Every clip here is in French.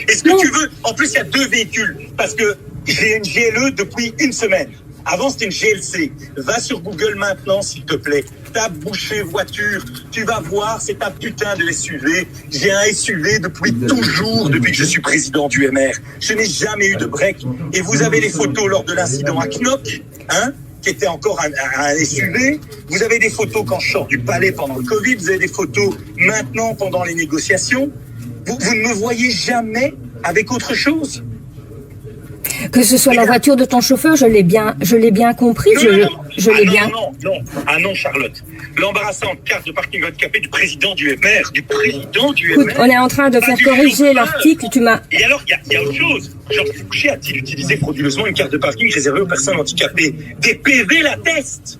Est-ce que tu veux... En plus, il y a 2 véhicules, parce que j'ai une GLE depuis une semaine. Avant, c'était une GLC. Va sur Google maintenant, s'il te plaît. Tape boucher voiture. Tu vas voir, c'est un putain de SUV. J'ai un SUV depuis toujours, depuis que je suis président du MR. Je n'ai jamais eu de break. Et vous avez les photos lors de l'incident à Knock, hein, qui était encore un SUV. Vous avez des photos quand je sors du palais pendant le Covid. Vous avez des photos maintenant pendant les négociations. Vous ne me voyez jamais avec autre chose. Que ce soit la voiture de ton chauffeur, je l'ai bien compris. Je l'ai bien. Non. Ah non, Charlotte. L'embarrassante carte de parking handicapé du président du MR. Écoute, on est en train de faire corriger l'article. Et alors, il y a autre chose. Georges Fouché a-t-il utilisé frauduleusement une carte de parking réservée aux personnes handicapées? Des PV l'attestent.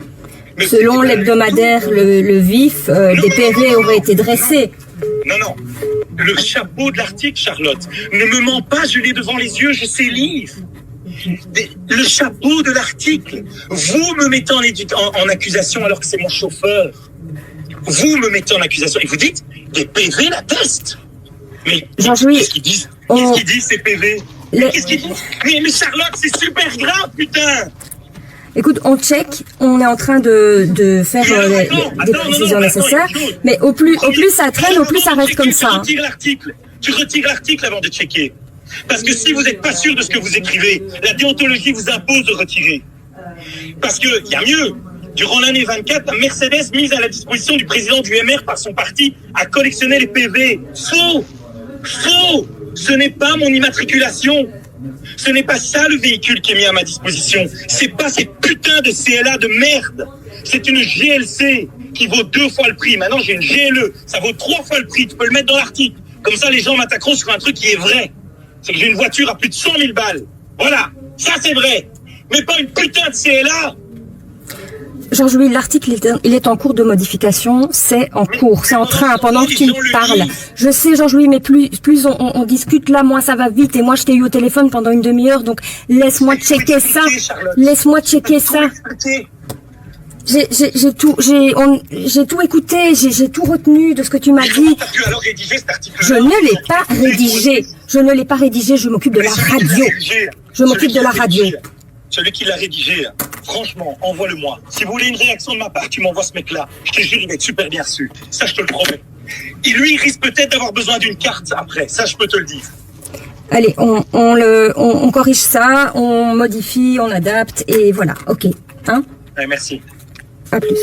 Selon l'hebdomadaire Le Vif, des PV auraient été dressés. Non. Le chapeau de l'article, Charlotte. Ne me mens pas, je l'ai devant les yeux, je sais lire. Le chapeau de l'article. Vous me mettez en accusation alors que c'est mon chauffeur. Vous me mettez en accusation. Et vous dites, des PV l'attestent. Mais qu'est-ce qu'ils disent? Qu'est-ce qu'ils disent, ces PV? Qu'est-ce qu'ils disent? Mais Charlotte, c'est super grave, putain! Écoute, on check, on est en train de faire des précisions nécessaires, mais au plus ça traîne, au plus ça reste comme ça. Tu retires l'article avant de checker. Parce que si vous n'êtes pas sûr de ce que vous écrivez, la déontologie vous impose de retirer. Parce qu'il y a mieux. Durant l'année 24, la Mercedes mise à la disposition du président du MR par son parti a collectionné les PV. Faux! Ce n'est pas mon immatriculation. Ce n'est pas ça le véhicule qui est mis à ma disposition. C'est pas ces putains de CLA de merde. C'est une GLC qui vaut 2 fois le prix. Maintenant, j'ai une GLE. Ça vaut 3 fois le prix. Tu peux le mettre dans l'article. Comme ça, les gens m'attaqueront sur un truc qui est vrai. C'est que j'ai une voiture à plus de 100 000 balles. Voilà. Ça, c'est vrai. Mais pas une putain de CLA. Georges-Louis, l'article, il est en cours de modification, c'est en cours, c'est en train, pendant que tu me parles. Je sais, Georges-Louis, mais plus on discute, là, moi, ça va vite, et moi, je t'ai eu au téléphone pendant une demi-heure, donc laisse-moi checker ça. Laisse-moi checker ça. J'ai tout écouté, j'ai tout retenu de ce que tu m'as dit. Je ne l'ai pas rédigé. Je m'occupe de la radio. Celui qui l'a rédigé, franchement, envoie-le-moi. Si vous voulez une réaction de ma part, tu m'envoies ce mec-là. Je te jure, il va être super bien reçu. Ça, je te le promets. Et lui, il risque peut-être d'avoir besoin d'une carte après. Ça, je peux te le dire. Allez, on corrige ça, on modifie, on adapte, et voilà. Ok. Hein? Ouais, merci. À plus.